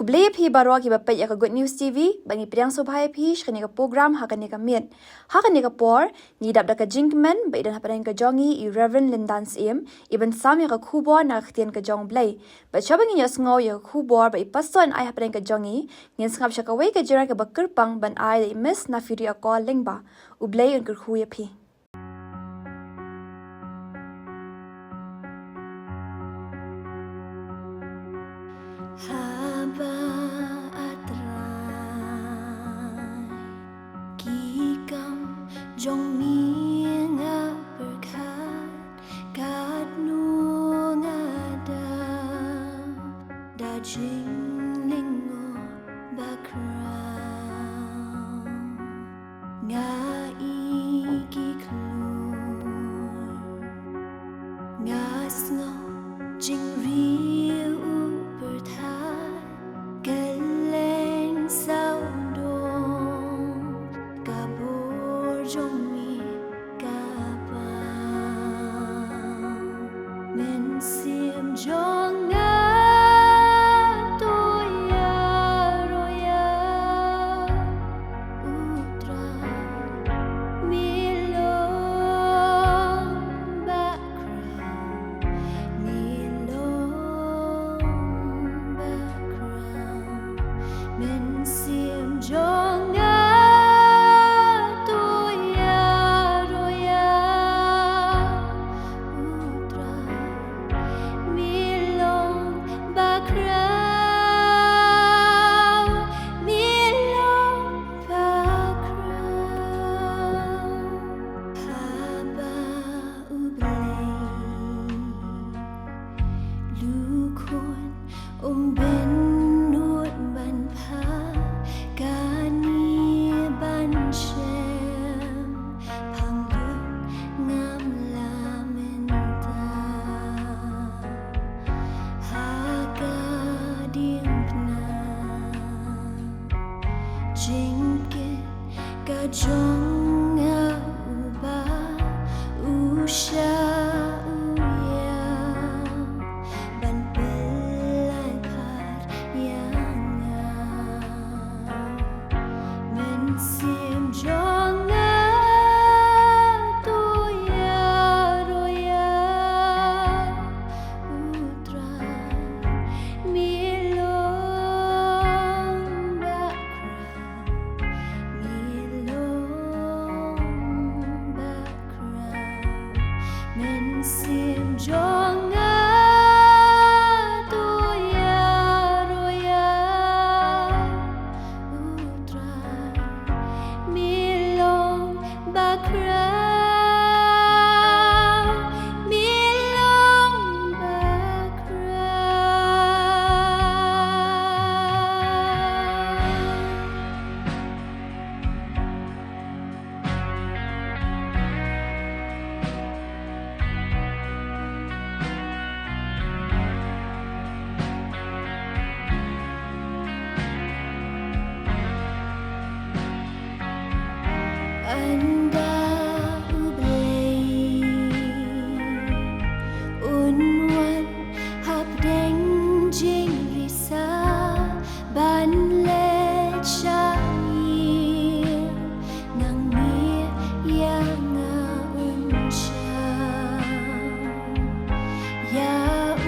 Ublay phi barwa ki bapay ka Good News TV bangi priang subhay phi shkani ka program hakani ka mit hakani ka por ni dap da ka jinkman ba idan hapadan ka jongi I Reverend Lindans iban sami ka kubo na khtian ka jong blay ba chabangi yas ngo ya kubo ba ipason ay hapadan ka jongi ngin sngap sha ka wei ka jira ka bakirpang ban ay miss na firi ako lingba ublay un kurhu ya phi Haba atrai kikam jong minga berkat kat nu ngada dajing lingo background nga iki klur ngas ngo jing riu bertat galeng sao dong kabor jong mi kapang men sim jong nga toya roya utra milong background milong background men sim jong nga toya roya utra milong background milong background haba ublay lukon ben nut ban pha kani ban shem phang lut ngam la menta haga ding pna jingke ka jong nga uba usha uyang ban pelai phat yanga men sim jong nga toya roya utra milong background milong background men sim jong nga toya roya utra milong background milong background Anda ublay unwan hap deng jing risa ban le chai nang mi yang unsha ya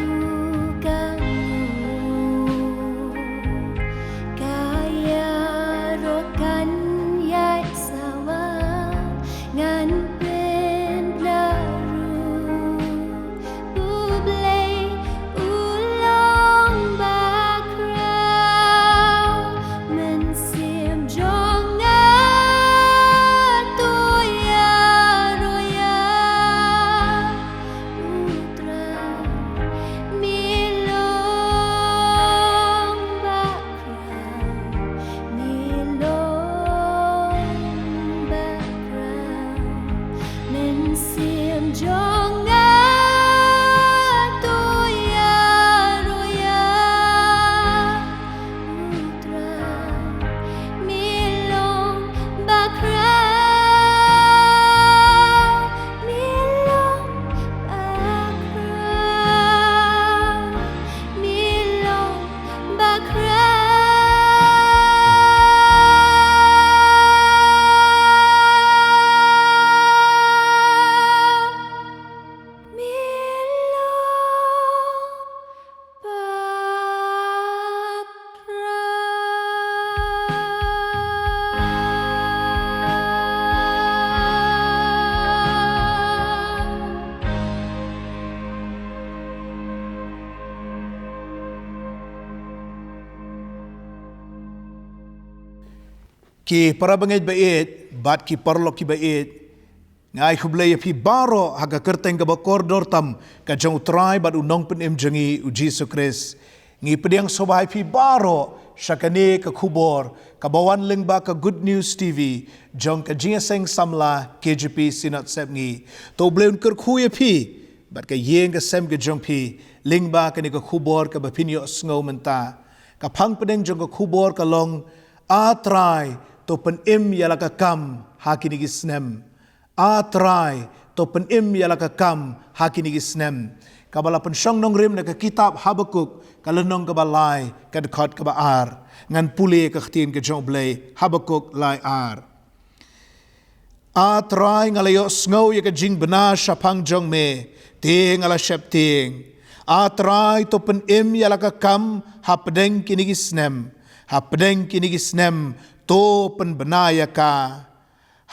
ugang kaya rokan yai sawa ki para bangit bait bat ki parlok ki bait ngai khublay phi baro haga kerteng ka bakordor tam ka jong trai bat unong penem jangi u Jesus Christ ngi pediang sobai phi baro syakane ka khubor ka bawan lengba ka Good News TV jong ka jingaseng samla KGP sinat sep ngi to bleun ker khuye phi bat ka yeng ka sem ka jong phi lengba ka ni ka khubor ka bapinyo sngo menta ka phang pedeng jong ka khubor ka long atrai to pen im yala ka kam hakini gisnem atrai to pen im yala ka kam hakini gisnem kabala pen syong nong rim na ka kitab Habakuk kalenong ka balai ka dekat ka baar ngan pule ka khtin ka jong blay Habakuk lai ar atrai ngalayo sngo ya ka jing bena syapang jong me ting ala syap ting atrai to pen im yala ka kam hapedeng kini gisnem hapedeng kini gisnem to pen benaya ka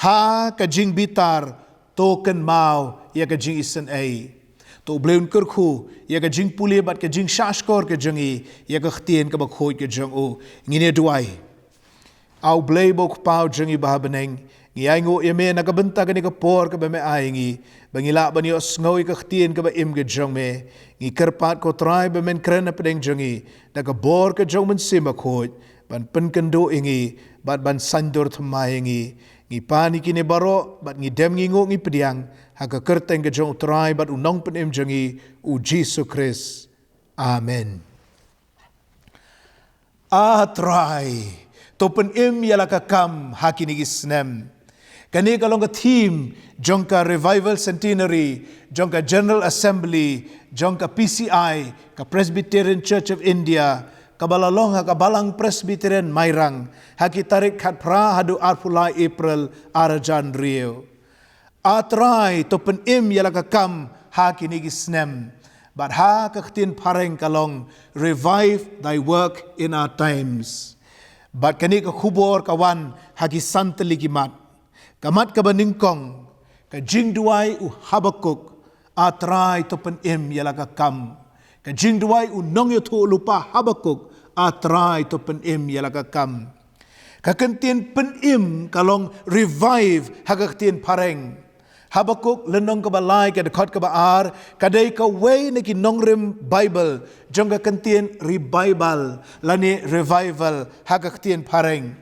ha ka jing bitar to ken mau ya ka jing isen ai to bleun kerkhu ya ka jing puli bat ka jing shashkor ka jangi ya ka htien ka bakhoi ka jang o ngine duai au blei bok pau jangi ba beneng ngi ai ngo yeme na ka benta ka ni ka por ka ba me ai ngi bangila bani os ngoi ka htien ka ba im ka jang me ngi kerpat ko trai ba men kren na pedeng jangi da ka bor ka jang men sim khoi ban pen kendo ingi bat ban sandor thmai ngi pani kini baro bat ngi dem ngi ngo ngi pediang haka kerteng ke jong trai bat unong penem jangi u Jesus Christ amen trai to penem yala ka kam hakini gisnem kani kalong ka team jong ka revival centenary jong ka general assembly jong ka PCI ka Presbyterian Church of India kabalalong ha kabalang Presbyterian Mairang haki tarik khat pra hadu arpulai April arajan rio atrai to pen im yala ka kam haki ni gisnem but ha ka khtin pareng kalong revive thy work in our times but kani ka khubor kawan haki santali gimat kamat ka baningkong ka jingduai u Habakuk atrai to pen im yala ka kam ka jingduai u nong yo thu lupa Habakuk atrai to pen im yala ka kam ka kentin pen im kalong revive hagaktin pareng Habakuk lenong ka balai ka dekat ka baar kadai ka way na kinongrim Bible jong ka kentin revival lani revival hagaktin pareng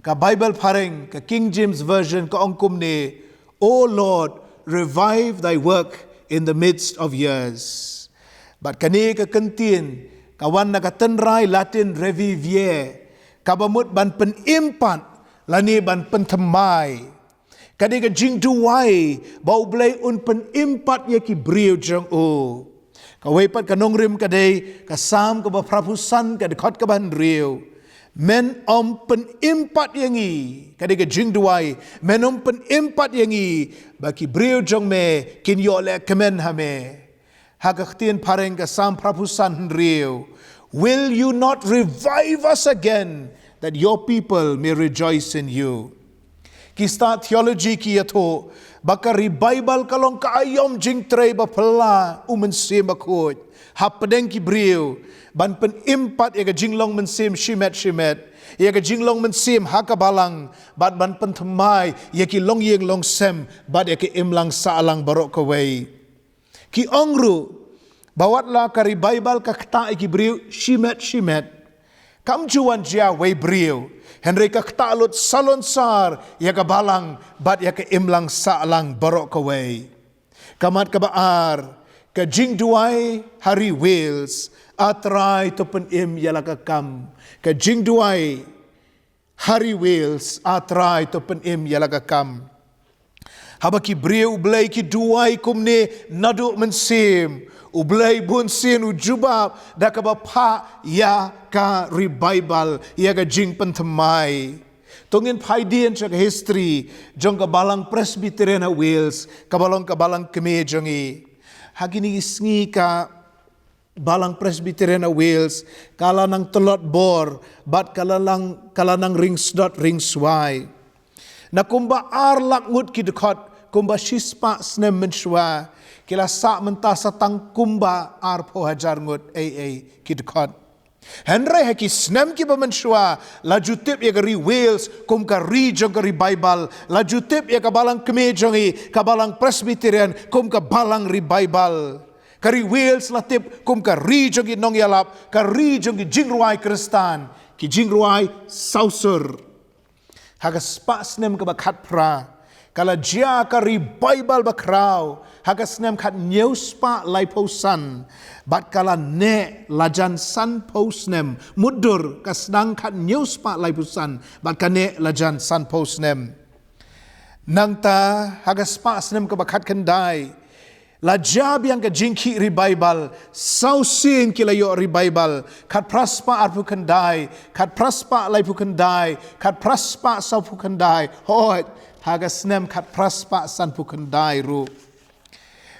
ka Bible pareng ka King James version ka ongkum ni O Lord revive thy work in the midst of years but kani ka kentin kawan na katenrai Latin revivier kabamut ban pen impat lani ban pen temai kadi ka jing duai bau blai un pen impat ye ki brio jang o kawai pat kanong rim kadai kasam ka ba prapusan ka dekat ka ban rio men om pen impat yangi kadi ka jing duai men om pen impat yangi baki brio jang me kin yo le kemen hame hagaktin pareng kasam prapusan rio will you not revive us again that your people may rejoice in you Kista theology ki yato baka revival kalong kaayom jing tray ba pala umensim bakut hapedeng ki brio ban pen impat ya ka jinglong mensim shimet ya ka jinglong mensim hakabalang bat ban pen thmai ya ki long yeng long sem bat ya ki imlang saalang barok kawai ki ongru bawatlah ka revival ka kta ki brio shimet kam juan jia way brio Henry ka ktalot salonsar ya ka balang bat ya ka imlang saalang barok kaway kamat ka baar ka jing duai hari Wales atrai to pen im yala ka kam ka jing duai hari Wales atrai to pen im yala ka kam habaki brio blai ki duai kumne nadu mensim ublay bunsin ujubab da ka bapa ya ka revival ya ka jing pentemai tongin phaidien cha history jong ka balang Presbyterian Wales ka balang keme jongi hagini isngi ka balang Presbyterian Wales kala nang telot bor bat kala nang ring swai na kumba arlak ngut ki dekat kumba shispa snem menshwa kila sa menta satang kumba ar po hajar ngut AA ki dekat Henry haki snem ki pemensua laju tip ya kari Wales kum kari jong kari Bible laju tip ya kabalang kemejongi kabalang Presbyterian kum kabalang ri Bible kari Wales la tip kum kari jong nong yalap kari jong jingruai Kristan ki jingruai sausur hagas pas snem ka bakat pra kala jia kari Bible bakrau hagas snem kat news pa lai posan bat kala ne lajan san posnem mudur kasdang kat news pa lai posan bat kane lajan san posnem nangta hagas pa snem ka bakat kendai lajab yang ka jingki ri Bible sausin kilayo ri Bible kat praspa arpu kendai kat praspa lai pu kendai kat praspa sau pu kendai hoi hagas nem kat praspa san pu kendai ru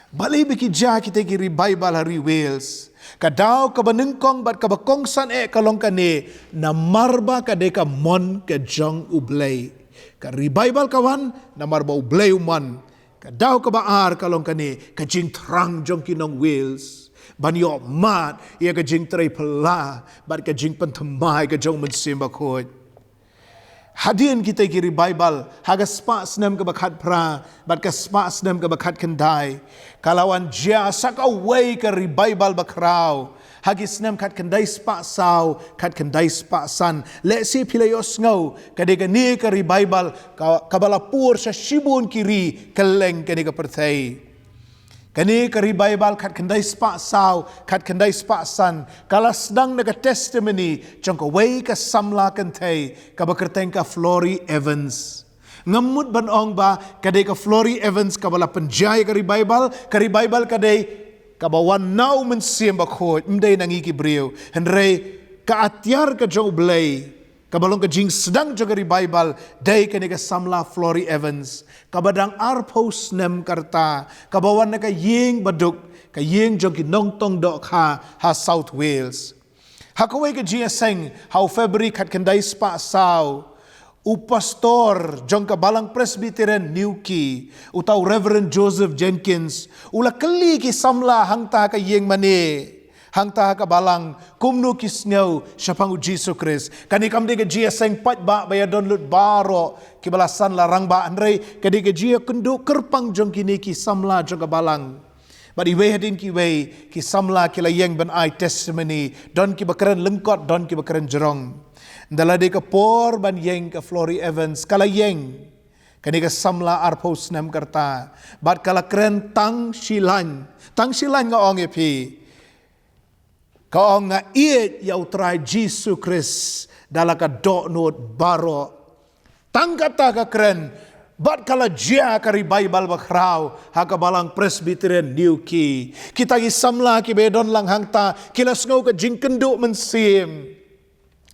bali biki ja kita kiri Bible hari Wales kadau ka banengkong bat ka bakong san kalong kane na marba ka de ka mon ka jong ublay ka ri Bible kawan na marba ublay umon kadau ka baar kalong kane ka jing trang jong kinong Wales banyo mat ia ka jing tray pala bat ka jing pentemai ka jong mensimba khot Hadian kita kiri Bible hagas pa snem ka bakat pra bat ka spa snem ka bakat kendai kalawan jia saka way ka ri Bible bakrau hagis snem kat kendai spa sau kat kendai spa san le si pilayos ngau kadega ni ka ri Bible kabalapur sa shibun kiri keleng kani ka perthai kani kari Bible kat kendai spa sau kat kendai spa san kala sedang naga testimony jangka way ka samla kentai ka bakerteng ka Flory Evans ngamut banong ba kadai ka Flory Evans ka bala penjay kari Bible kadai ka bawan nau mensiam bakhot mday nangiki brio henry ka atyar ka jong blay kabalong ka jing sedang jaga ri Bible day kani ka samla Flory Evans kabadang arpos nem karta kabawan na ka ying baduk ka ying jong kinong tong do ha South Wales hakaway ka jing seng how February kat kanday spa saw u pastor jong kabalang Presbyterian Newquay utaw Reverend Joseph Jenkins ula kali ki samla hangta ka ying mani hangta ka balang kumno kisngaw siya pang Jesu Christ kani kamde ka jia seng pat ba baya don lut baro kibalasan larang ba andre kadi ka jia kundu kerpang jong kini ki samla jong ka balang but iwe hadin ki we ki samla kila yeng ban ai testimony don ki bakaran lengkot don ki bakaran jerong dalade ka por ban yeng ka Flory Evans kala yeng kani ka samla arpos nem karta bat kala kren tang silan nga ong epi kau nga iet yau try Jesu Christ dalaka dok not baro tangkata ka keren bat kala jia kari Bible bakrau haka balang Presbyterian Newquay kita gisamla ki bedon lang hangta kilas ngau ka jingkendo mensim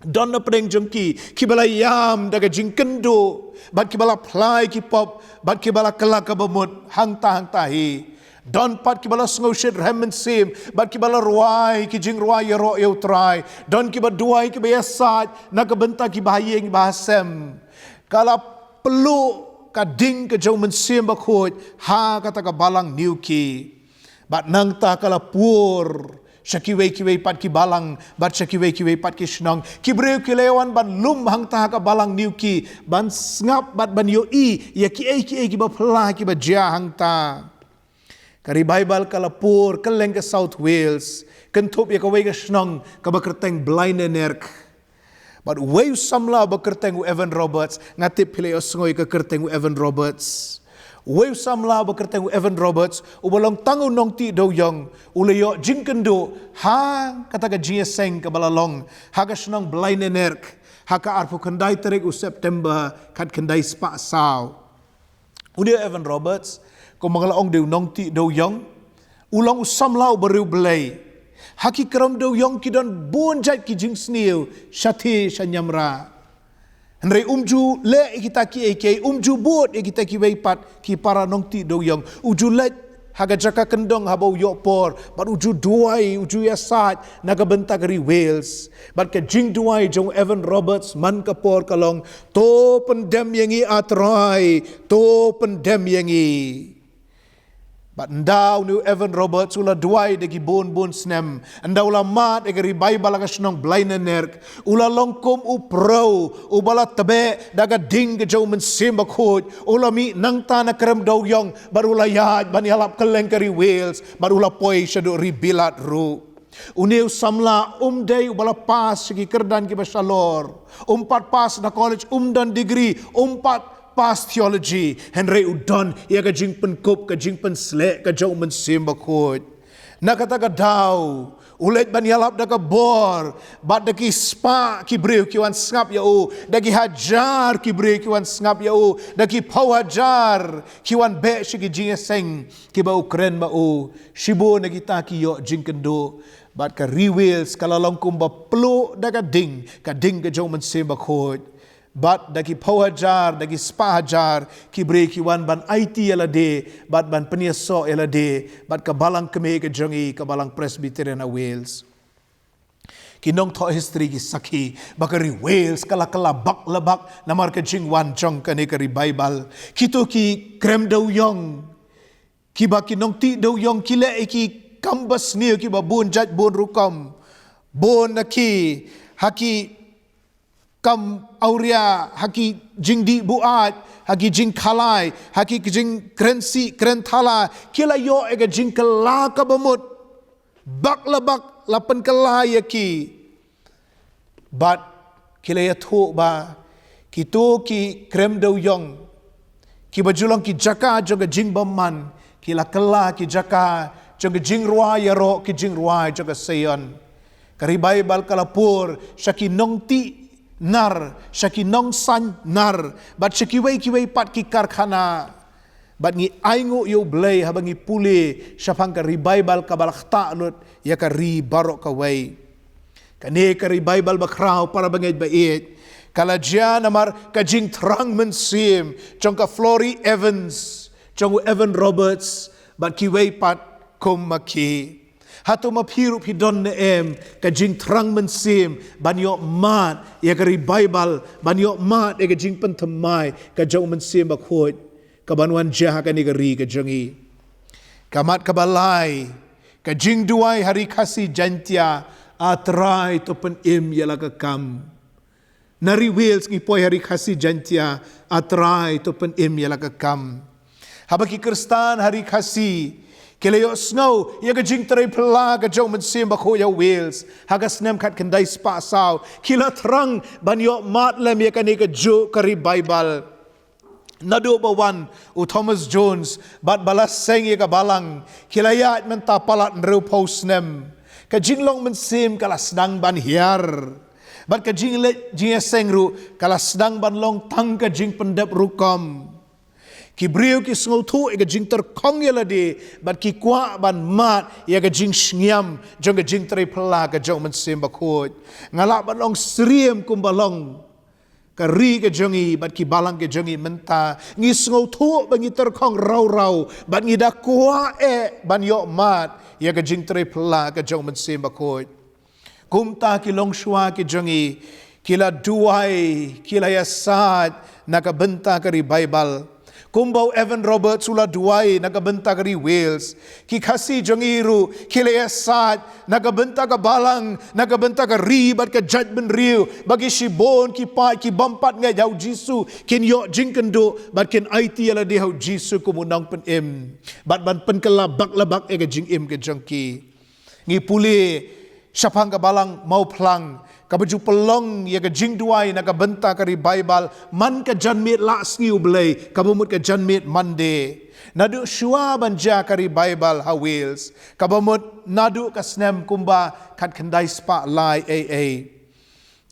don na pedeng jengki ki balayam daga jingkendo bat ki bala plai ki pop bat ki bala kelak ka bemut hangta hi don pat ki bala sngau shed remen sim bat ki bala ruai ki jing ruai ro eu try don ki baduai ki biasat na ka benta ki bahayeng bahasem kala pelu ka ding ka jong men sim bakhot ha kata ka balang Newquay bat nang ta kala pur Shakiwe pat ki balang bat shakiwe pat ki shnong ki breu ki lewan ban lum hang ta ka balang Newquay ban ngap bat ban yo ya ki ki ba pla ki ba ja hang ta kari Bible kalapur keleng ke South Wales kentup ya kawai ke shnong ka bakerteng blind enerk but way samla bakerteng u Evan Roberts ngatip pile osngoy ka kerteng u Evan Roberts way samla bakerteng u Evan Roberts u bolong tangu nong ti do yong ulayo jingkendo ha kata ka gseng ka balalong ha ka shnong blind enerk ha ka arpu kendai terik u September kat kendai spa saw udia Evan Roberts kung mga laong dew nong ti daw yong ulang usam lao bariw belay haki karam daw yong kidon bonjat ki jing sniw syati syanyamra henry umju le kita ki eke umju bot kita ki weipat ki para nong ti daw yong uju let haga jaka kendong habau yopor bat uju duai uju yasat nagabenta kari Wales bat ka jing duai jong Evan Roberts man kapor kalong to pendem yengi atrai to pendem yengi But ndaw ni Evan Roberts ula duay dagi bon snem. Ndaw la mat egari Bible aga snong blaina nerk. Ula longkom u pro u bala tabe daga ding ge jau men simba khoj. Ula mi nang ta na krem daw yong barula yaj bani halap keleng kari Wales barula poi shadu ribilat ru. Uneu samla day ubala pas segi kerdan ki basalor. Umpat pas na college dan degree umpat pas theology Henry udon ia ka jing penkop ka jing pensle ka jau men simba khoj nakata ka daw ulet ban yalap da ka bor bat da ki spa ki breu ki wan ngap ya o da ki hajar ki breu ki wan ngap ya o da ki pau hajar ki wan be shi ki jing seng ki ba ukren ba o shibo na kita ki yo jing kendo bat ka rewels kala longkum ba plo da ka ding ka jau men simba khoj Bat daki pawajar, daki spahajar, ki bre ki wan ban IT yala de, bat ban peniaso yala de, bat kabalang keme ke jongi, kabalang Presbyterian Wales. Kinong to history ki sakhi, bakari Wales kala bak labak, namar ka jing wan jong kane kari Bible. Kito ki krem daw yong, ki ba kinong ti daw yong kile ki kambas niyo ki ba bon jaj bon rukam, bon na ki, haki kam auria haki jingdi buat haki jing khalai haki jing krensi krenthala kila yo ega jing kala ka bamut bak lapan kala yaki but kila ya thu ba kito ki krem dau yong ki bajulong ki jaka joga jing baman kila kala ki jaka joga jing ruai yaro ki jing ruai joga sayon kari Bible kalapur syaki nongti nar syaki nong san nar bat syaki wei pat ki karkhana bat ngi aingu yo blay habangi pule syapang ka Bible ka balakta lut ya ka ri barok ka wei kane ka Bible bakrao para bangay bait kala dia namar ka jing trang mensim chong ka Flory Evans chong Evan Roberts bat ki wei pat kom maki Hatu mapiru pidon neem ka jing trang mensim banyo mat ya kari Bible banyo mat ya ka jing pentemai ka jau mensim bakhoj ka banwan jah ka ni kari ka jangi kamat kabalai ka jing duai hari kasi jantia atrai to pen im yala ka kam nari Wales ngi poi hari kasi jantia atrai to pen im yala ka kam habaki Kristan hari kasi Kelayo snow, ia ka jing terai pela ka jau mensim bako ya Wales. Haga snem kat kendai spa saw. Kila terang banyo mat lem ia ka ni ka jo kari Bible. Nado bawan u Thomas Jones bat balas seng ia ka balang. Kila ya menta palat nreu pau snem. Ka jing long mensim kala sedang ban hiar. Bat ka jing le jing seng ru kala sedang ban long tang ka jing pendep rukom. Ki brio ki sngol tu ega jing ter kong yala de bat ki kwa ban mat ya ga jing shngiam jong ga jing tre pala ga jong men sim bakoj ngala ban long sriem kum balong ka ri ga jongi bat ki balang ga jongi menta ngi sngol tu bangi ter kong rau bat ngi da kwa ban yo mat ya ga jing tre pala ga jong men sim bakoj kum ta ki long shwa ki jongi kila duai kila yasad nakabenta ka ri Bible Kumbau Evan Roberts ula duai nagabenta kari Wales. Ki kasi jongiru kilaya sad nagabenta ka balang nagabenta ka ribat ka judgment riu bagi shibon ki pa ki bampat nga yaw Jisu kin yo jingkendo bat kin IT ala di haw Jisu kumunang pen im bat ban pen kelabak labak e ka jing im ka jangki ngi puli syapang ka balang mau plang kabaju pelong ya ka jing duai na ka benta kari Bible man ka janmit la sniu blay kabumut ka janmit mande nadu shua banja kari Bible ha Wales kabumut nadu ka snem kumba kat kendai spa lai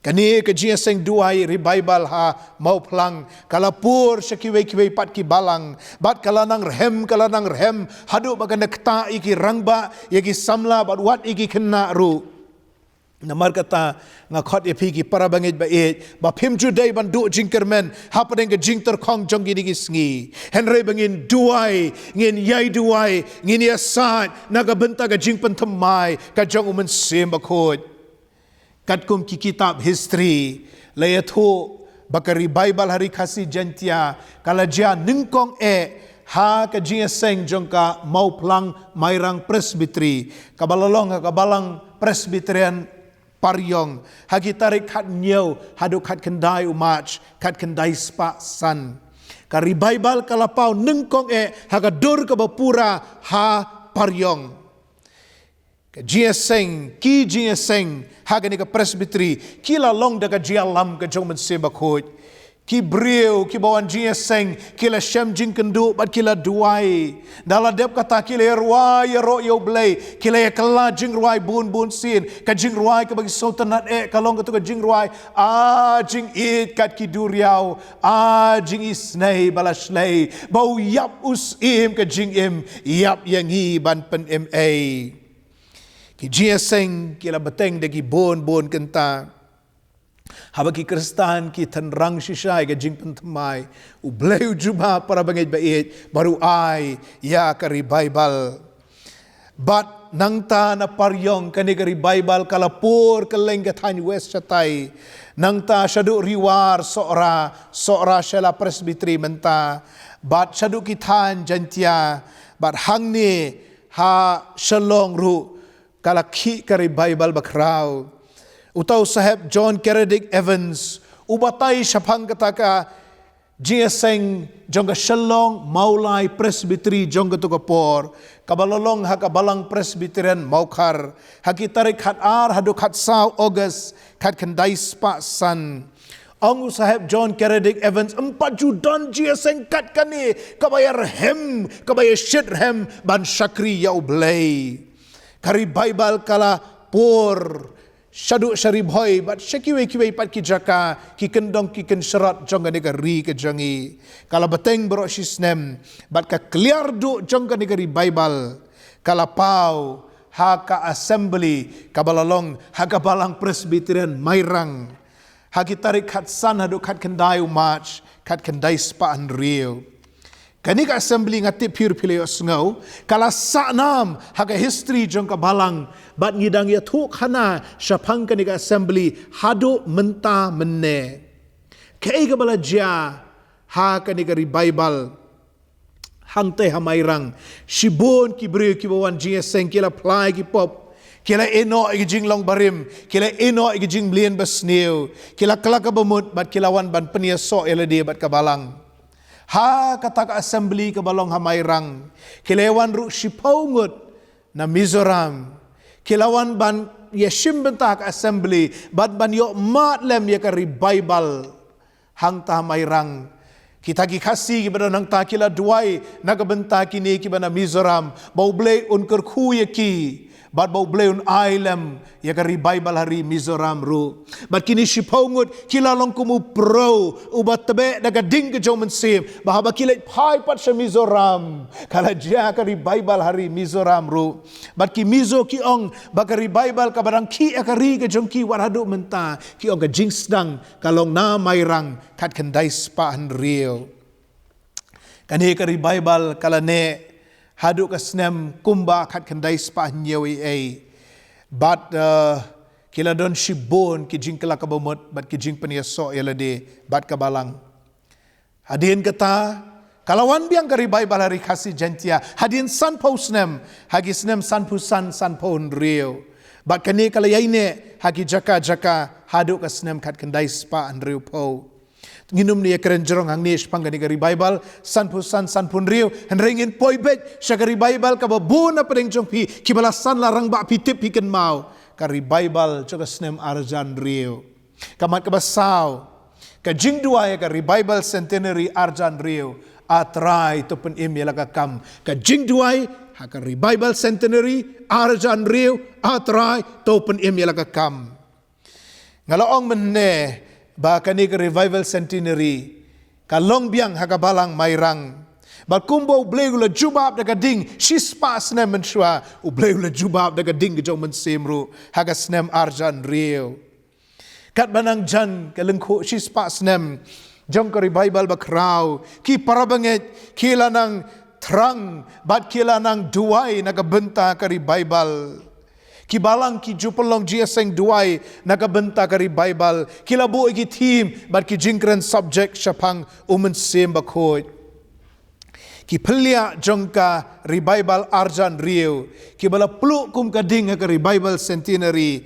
kani ka jing seng duai ri Bible ha mau plang kalapur syakiwe pat ki balang bat kalanang rehem hadu bagana kta iki rangba yaki samla bat wat iki kena ru Namar kata ngakot ya pigi para bangit bait ba pim judai ban du jingkermen hapadeng ke jingter kong jong gini gisngi henry bangin duai ngin yai duai ngin ya sat naga benta ka jing pentemai ka jong umen sim bakot kat kum ki kitab history layatho bakari Bible hari kasi jantia kala dia ningkong ha ka jinga seng jongka mau plang mairang presbytery kabalalong kabalang presbyterian Paryong hagi tarik kat nyau hadu kat kendai umach kat kendai spa san ka revival kalapau nengkong haga dur ka bapura ha Paryong ka jiaseng ki jiaseng haga ni ka presbytery kila long daga jialam ka jong men sebakot ki brio ki bawan jiaseng kila shem jing kendu bat kila duai dala dep kata kila ruai ro yo blay kila ya kala jing ruai bun sin ka jing ruai ka bagi sultanat kalong ka tu ka jing ruai jing it kat ki duriau jing isnei balashlei bau yap us im ka jing im yap yang hi ban pen ma ki jiaseng kila beteng degi bon kenta habaki Kristan ki tanrang sisay ka jing pentemai ubleu juba para bangit bait baru ai ya ka revival but nangta na Paryong kani ka revival kalapur kaleng gathan west chatay nangta syadu riwar sora syala presbytery menta but syadu kithan jantia but hangni ha shalong ru kalaki ka revival bakraw Utaw saheb John Keredick Evans ubatay syapang kataka jiaseng jongga shalong maulai presbytery jongga tukapor kabalolong hakabalang presbyterian maukar hakitarik hat haduk hat saw August kat kendai spa san ang saheb John Keredick Evans 4 judan jiaseng kat kani kabayar shit hem ban syakri ya ublay kari Bible kala por Syadu syaribhoy bat syakiwe pat ki jaka ki kendong ki ken syarat jong ga ri ke jangi kala beteng bro sisnem bat ka clear du jong ga Bible kala pau ha ka assembly kabalalong ha ka balang presbyterian mairang ha ki tarik kat san hadu kat kendai umach kat kendai spa rio kani ka assembly ngati pure pileo sngau kala sanam haga history jong ka balang bat ngidang ya thuk hana syapang kani ka assembly hadu menta menne kai ka bala ja ha kani ka revival hangte hamairang shibon ki bre ki bawan jia seng kila apply ki pop kila eno igijing long barim kila eno igijing blien basneu kila kelaka bemut bat kilawan ban penia so elade bat ka balang ha kata assembly ke balong hamairang kilawan ru sipaungut na Mizoram kilawan ban yeshim bentak assembly ban yo matlem ya ka revival hang ta hamairang kita gi kasih kepada nang ta kila duai nagabenta kini kibana Mizoram bau blay unker khu ki bat bau blay un ailem ya ka revival hari Mizoram ru bat kini sipaungut kila long kumu pro ubat tebe daga ding ke jomen sim bahaba kila pai pat sa Mizoram kala ja ka revival hari Mizoram ru bat ki mizo ki ong baka revival ka barang ki akari ke jong ki waradu menta ki ong ka jingsdang kalong na mairang kat kendai spa rio kani ka revival kala ne hadu ka snem kumba kat kendai spa nyewi but kila don shibon ki jing kala kabomot bat ki jing penia so yelade bat kabalang hadin kata kalawan biang ka revival hari kasih jantia hadin san posnem hagi snem san pusan san pon rio bat kani kala yaine hagi jaka hadu ka snem kat kendai spa rio po nginum ni keren jerong hang nish panggani ka revival san pun rio henringin poibet sya ka revival ka babuna pedeng jongpi kibalasan larang ba pitip hiken mau ka revival choka snem arjan rio kamat ka basaw ka jingdua ka revival centenary arjan rio atrai to pen im yala ka kam ka jingdua ha ka revival centenary arjan rio atrai to pen im yala ka kam ngalaong menne ba kani ka revival centenary kalong biang hakabalang mairang balkumbo ubleula jubab daga ding shispa snem menshwa ubleula jubab daga ding gejong mensemru haga snem arjan rio kat banang jan kalengko shispa snem jong ka revival bakraw ki parabanget kila nang terang bat kila nang duai nagabenta ka revival kibalang ki jupelong jiaseng duai nakabenta kari Bible kilabo igi team bat ki jingkren subject syapang umen sem bakhoy ki pelia jongka revival Arjan Rio, ki bala peluk kum kading ke revival centenary,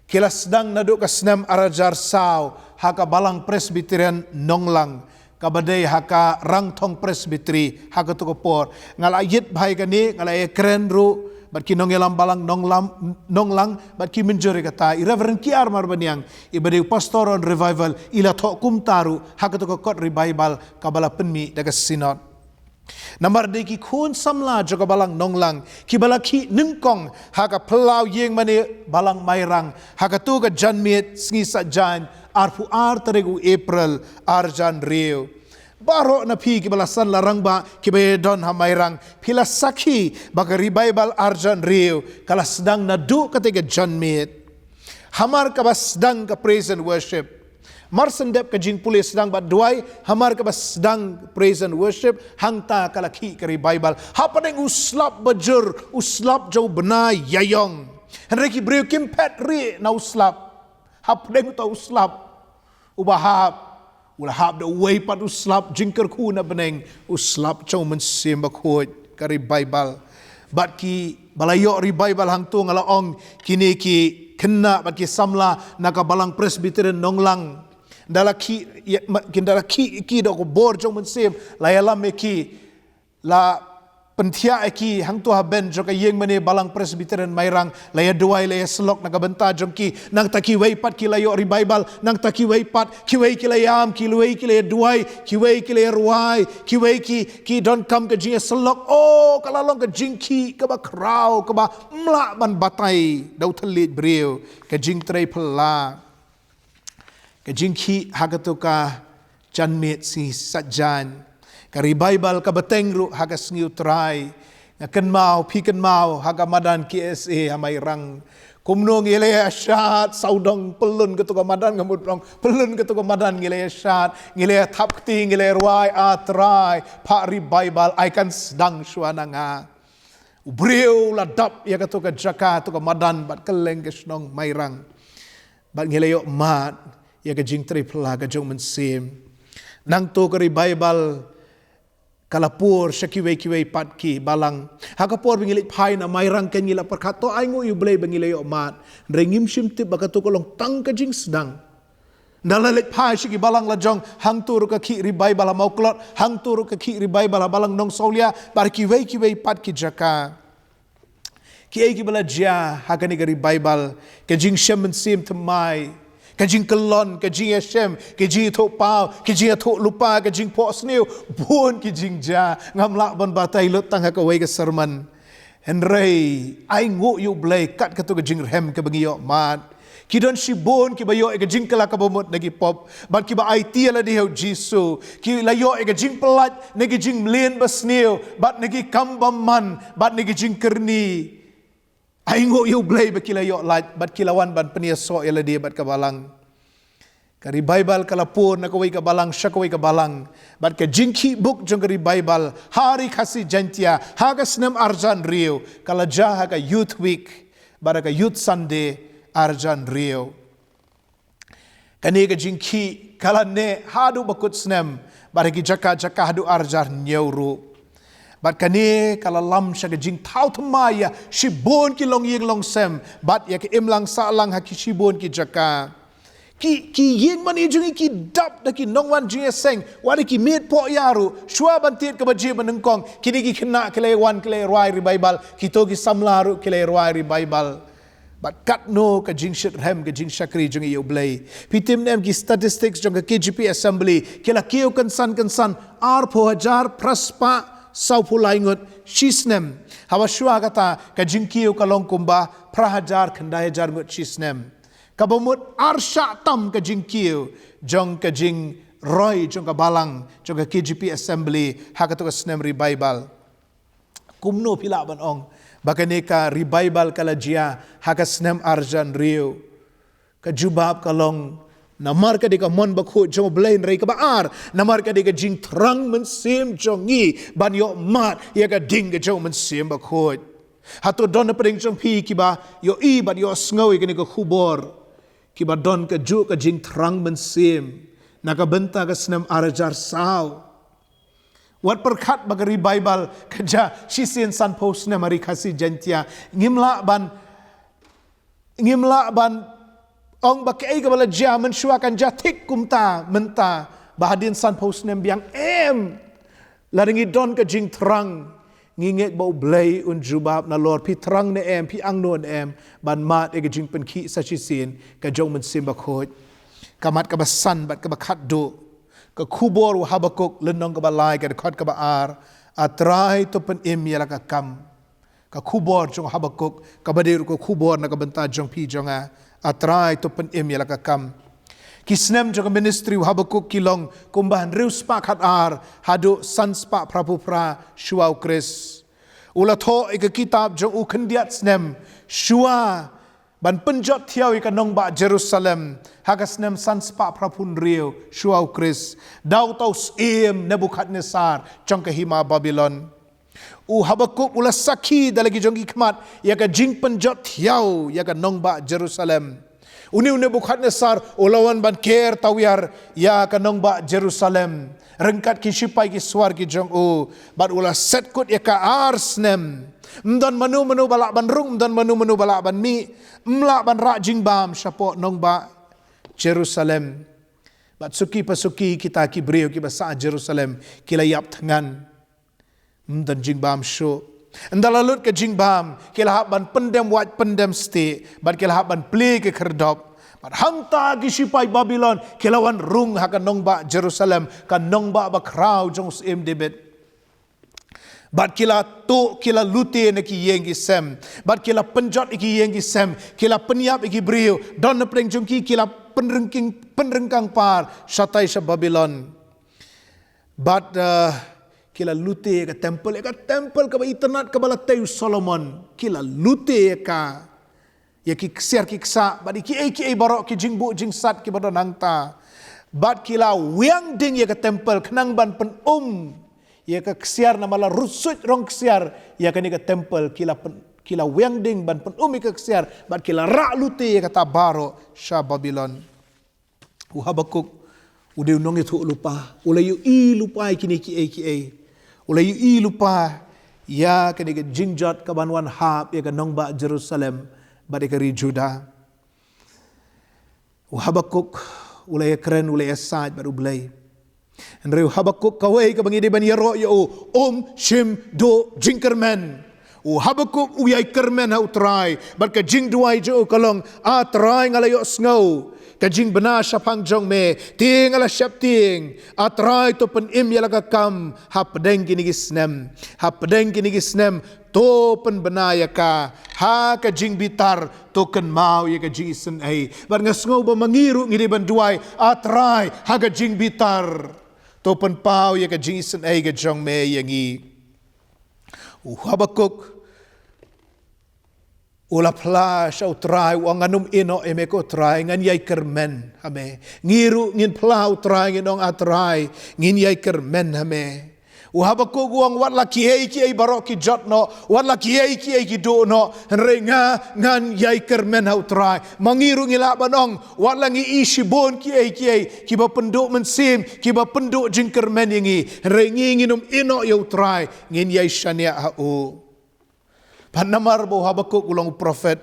kila sedang naduk ke senam arajar sao, haka balang presbyterian Nonglang, kabadai haka rangtong presbyteri, haka tukopor, ngalayit bahai kani, ngalay keren ru, bat ki nongelam balang nonglang bat ki menjuri kata Reverend Kiar Marbaniang ibadi pastoron revival ila tok kum taru hak to kot revival kabala penmi daga sinod namar de ki khun samla joka balang nonglang ki balaki ningkong haka pelau yeng mane balang mairang haka tu ka janmit sngi sajan arfu ar teregu April Arjan Rio Baro na pi ki balasan larang ba ki be don hamairang pila saki baka revival Arjan Rio kala sedang nadu ketika janmit hamar ka sedang ka praise and worship mar sendep ka jing pulis sedang ba duai hamar ka sedang praise and worship hangta kala ki ka revival hapadeng uslap bajur uslap jau benai yayong henreki breu kim petri na uslap hapadeng ta uslap ubahap ulahap da way pat uslap jingker ku na beneng uslap chow mensim bakhot ka revival bat ki balayo revival hang tu ngalaong kini ki kena bat ki samla nakabalang presbyterian Nonglang dalaki kindalaki ki do ko bor chow mensim layalam ki la pentia eki hang tu haben joka yeng mane balang presbyterian mairang laya duai laya selok nagabenta jongki nang taki wei pat ki layo revival nang taki wei pat ki wei ki layam ki wei ki laya duai ki wei ki laya ruai ki wei ki don't come ke jing selok oh kalalong ke jingki ke ba krau ke ba mla ban batai dau telit breu ke jing trei pela ke jingki hagatuka janmit si sajan ka revival ka batengru haga sngiu try ngaken mau piken mau haga madan KSA hamai rang kumno ngile syat saudong pelun ketu ka madan ngamut rong pelun ketu ka madan ngile syat ngile thapti ngile ruai atrai pa revival ikan sedang suana nga ubreu ladap ya ketu ka jaka tu ka madan bat keleng kesnong mairang bat ngile yo mat ya ka jing triple ka jong mensim nang tu ka revival kalapur syakiwei patki balang hakapor bengilit pai na mairang kenyila perkato aingo yu blay bengilay omat rengim simtip bakato kolong tang kajing sedang dalalit pai syaki balang lajong hang turu ka ki revival mau klot hang turu ka ki revival balang nong solia bar kiwei patki jaka ki bala jia hakani ka revival kajing shem sim temai kajing kelon, kajing Hashem, kajing tok pau, kajing tok lupa, kajing pok sniu, pun kajing ja, ngamlak ban batai lut tang hakawai ke serman. Henry, ai ngu yu blay kat katu kajing rem ke bengiyo mat. Kidon shibon ki bayo kajing kala kabomot nagi pop, bat ki ba IT ala dihaw Jisu, ki layo kajing pelat nagi jing mlien basniu, bat nagi kambaman, bat nagi jing kerni. Aingo yu blay bakilayo lat bat kilawan ban peniaso ela dia bat kabalang ka revival kalapur na kawai kabalang syakawai kabalang bat ka jingki book jong ka revival hari kasih jantia haga senam Arjan Rio kala jaha ka youth week baraka youth Sunday Arjan Rio kani ka jingki kala ne hadu bakut senam baraki jaka hadu Arjan Nyauru bat kani kala lam syaga jing tau temaya shibon ki long yeng long sem bat ya ki imlang salang haki shibon ki jaka ki yeng mani jungi ki dap da ki nongwan jing seng wadi ki mit po yaru shua bantit ka baji menengkong kini ki kena kile ruai revival ki to ki samlaru kile ruai revival bat kat no ka jing shit rem ka jing shakri jungi yo blay pitim nem ki statistics jong ka KGP assembly kila kiyo kansan ar po hajar praspa sau pulai ngut shisnem hawa shua kata ka jingkiu kalong kumba prahajar khandai jar ngut shisnem kabomut arsha tam ka jingkiu jong ka jing roy jong ka balang jong ka KGP assembly hakatu ka snem revival kumno pila ban ong bakane ka revival kala jia haka snem Arjan Rio ka jubab kalong namar ka di ka mon bakho jong blain rei ka baar namar ka di ka jing trang mensim jongi ban yo mat ya ka ding ka jong mensim bakho hatu don na pring jong pi ki ba yo i ban yo sngowi ka ni ka khubor ki ba don ka ju ka jing trang mensim na ka benta ka snam arajar sao Wat perkat bagari Bible kerja sisian san post na mari kasih jantia ngimla ban ong bakai kabala ja mensuakan jatik kumta menta bahadin san post nem biang laringi don ka jing terang nginget bau blay un jubab na Lord pi terang ne pi angnon ban mat e ka jing penki sa sisin ka jong men sim bakhot kamat ka basan bat ka bakat do ka kubor wa Habakuk lenong ka balai ka dekot ka baar atrai to pen yala ka kam ka kubor jong Habakuk ka badir ko kubor na ka benta jong pi jonga atrai to pen yala ka kam kisnem jong ministry wa Habakuk kilong kumbahan rius pa khat ar hadu sans pa prapupra shuau kris ula tho ik kitab jong u khandiat snem shua ban penjot thiau ik nong ba Jerusalem hagasnem sans pa prapun rio shuau kris dau taus Nebukadnesar jong ka hima Babylon u Habakuk ula sakhi dalagi jong ikmat ya ka jing penjot thiau ya ka nong ba Jerusalem Uniu Nebukadnesar ulawan ban ker tawiyar ya kanong ba Jerusalem rengkat ki sipai ki swar ki jong u bat ula set kut ya ka arsnem mdan manu balak ban rung mdan manu balak ban mi mla ban ra jing bam syapo nong ba Jerusalem bat suki pasuki kita ki brio ki basa Jerusalem kilayap tangan mdan jing bam syo Andalalut ke jingbam kilahap ban pendem wat pendem sti ban kilahap ban pli ke kerdop ban hamta ki sipai Babylon kilawan rung hakan nongba Jerusalem kan nongba ba krau jong sim debet bat kila tu kila lute ne ki yengi sem bat kila penjot iki yengi sem kila peniap iki brio don ne preng jong ki kila penrengkang par satai sa Babylon bat kila lute ka temple ka ba iternat ka bala tayu Solomon kila lute ka ya ki ksiar ki ksa ba ki ai barok ki jingbu jingsat ki badon nangta bat kila wiang ding ya ka temple kenang ban pen ya ka ksiar na mala rusut rong ksiar ya ka ni ka temple kila wiang ding ban pen ka ksiar bat kila ra lute ya ka tabaro sha Babylon u Habakuk udah nong itu lupa ulayu I lupa kini ki Ulai I lupa ya kena jingjat kabanwan hab ya nong ba Jerusalem bade kari Juda. Habakuk ulai keren ulai asaj baru belai. Andreu Habakuk kawai ka bangide ban yaro ya shim do jingkermen. Habakuk uyai kermen hau try bat ka jing duai jo kalong try ngalayo sngau. Kajing benar syapang jong me ting ala syap ting atrai to pen yala ka kam ha pedeng kini gisnem to pen benar ya ka ha kajing bitar to ken mau ya kajing isen ai bar ngasngau ba mangiru ngidi ban duai atrai ha kajing bitar to pen pau ya kajing isen ai ka jong me yangi Habakuk ula pla shau try wang anum ino emeko try ngan yai kermen hame ngiru ngin plau try nginong atry ngin yai kermen hame Habakuk wang wat la kiai barok ki jotno wat la kiai ki do no renga ngan yai kermen hau try mangiru ngila banong wat la ngi isibon kiai ki ba penduk mensim ki ba penduk jing kermen ngi rengi nginum ino yau try ngin yai shania hau Panamar bo Habakuk ulang prophet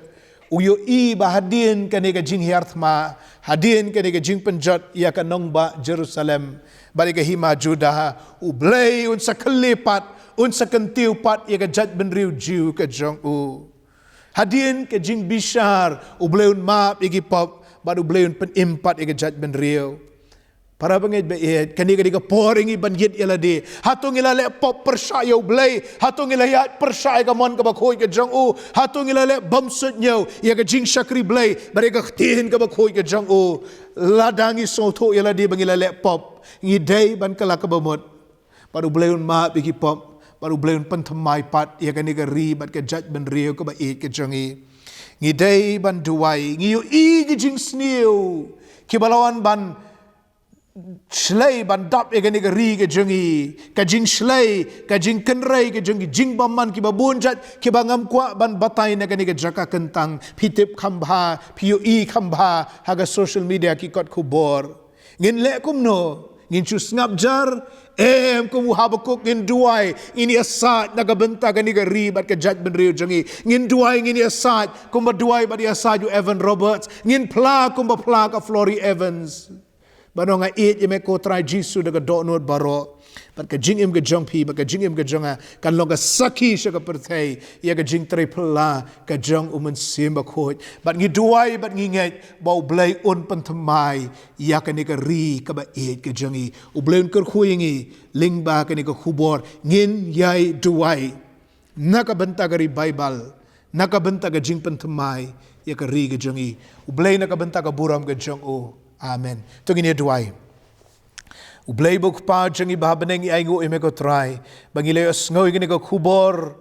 uyo I bahadin kani ka jing hiarthma hadin kani ka jing penjot ya ka nongba Jerusalem balik ka hima Judah ublay unsa kelipat unsa kentiu pat ya ka jat benriu jiu ka jong hadin ka jing bishar ublay un map igi pop badu ublay un pen impat ya ka jat benriu para bangit baet kani ka poring iban yit yaladi hatong ilale pop persaya blay hatong ilayat persaya ka mon ka bakhoy ka jong hatong ilale bamsut nyaw ya ka jing shakri blay bare ka tin ka bakhoy ka jong ladangi so tho yaladi bangilale pop ngidai ban kala ka bamot baru blay un ma bigi pop baru blay un pentamai pat ya kani ka ri bat ka jat ben rio ka baet ka jong ngidai ban duai ngiyo I ka jing sniu kibalawan ban Shlai bandap ya gani gari ke jengi kajing shlai kajing kenrai ke jengi jing baman ki babunjat ki bangam kwa ban batai na gani ke jaka kentang pitip khambha PUE khambha haga social media ki kot kubor ngin le kumno ngin chu snap jar kumu Habakuk ngin duai ini asat nagabenta gani ga ribat ka judgment rio jangi ngin duai ngini asat kumba duai ba dia asat you Evan Roberts ngin pla kumba pla ka Flory Evans bano nga it yeme ko try jisu daga donot baro pat ka jing im ga jong pi ba ka jing im ga jonga kan longa saki sha ka perthai ya ka jing tre pla ka jong umun sim ba khoj bat ngi duai bat ngi ngai bau blai on pan thamai ya ka ni ka ri ka ba it ka jongi u blai ker khuingi ling ba ka ni ka khubor ngin yai duai na ka banta gari bible na ka banta ga jing pan thamai ya ka ri ka jongi u blai na ka banta ka buram ka jong o amen to ngini duai ublay buk pa jangi bahabaneng iangu ime ko try bangilay asngaw gini ko kubor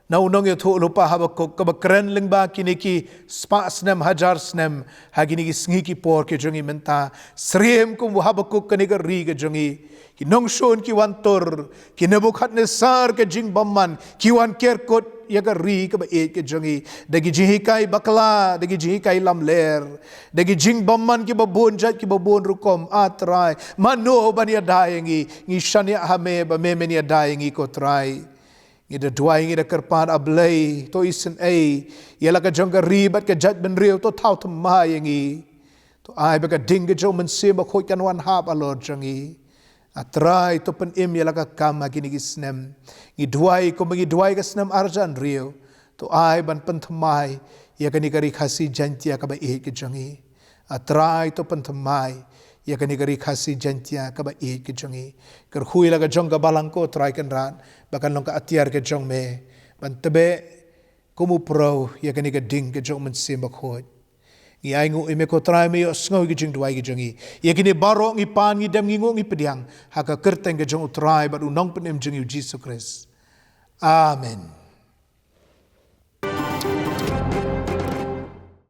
na unong ito lupa Habakuk kabakren ling ba kiniki spa snem hajar snem hagini sngi por ke jangi menta sriem kum Habakuk kaniga ri ke jangi kinong shon ki wantor kinebukadnesar ke jing bamman kiwan kerkot yaga ri ka ba et ke jangi dagi jihikai bakla dagi jihikai lamler dagi jing bamman ki babon jat ki babon rukom atrai mano bania dayengi ngi shania hame ba memenia dayengi ko trai ngi da duai ngi da kerpan ablay to isen ai yala ka janga ribat ka jat ben rio to tau tamayengi to ai ba ka ding jo men se ba khoi kan wan hap alor jangi atrai to pen im yala ka kama gini gisnem ngi duai ka snem arjan rio to ai ban pen thamai ya kani kari khasi jantia ka ba e ke jangi atrai to pen thamai ya kani kari khasi jantia ka ba e ke jangi ker khui la ka jong ka balangko trai kan ran bakan long ka atiar ke jong me ban tebe kumu pro ya kani ka ding ke jong men sim ba khoi ngi ai ngu ime ko trai me sngo gi jing duai gi jangi ye kini baro ngi pan ngi dem ngi ngo ngi pediang ha ka kerteng ge jong trai ba unong penem jing Jesus Christ amen.